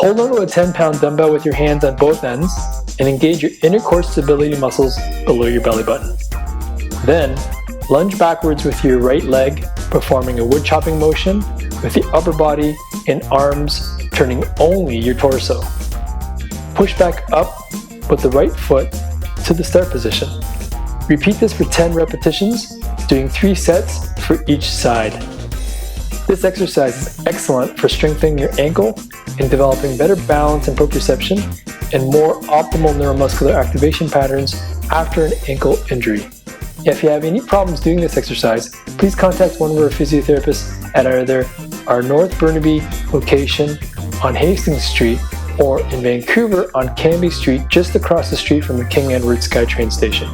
Hold on to a 10-pound dumbbell with your hands on both ends and engage your inner core stability muscles below your belly button. Then, lunge backwards with your right leg, performing a wood chopping motion with the upper body and arms turning only your torso. Push back up with the right foot to the start position. Repeat this for 10 repetitions, doing 3 sets for each side. This exercise is excellent for strengthening your ankle and developing better balance and proprioception and more optimal neuromuscular activation patterns after an ankle injury. If you have any problems doing this exercise, please contact one of our physiotherapists at either our North Burnaby location on Hastings Street or in Vancouver on Cambie Street, just across the street from the King Edward SkyTrain station.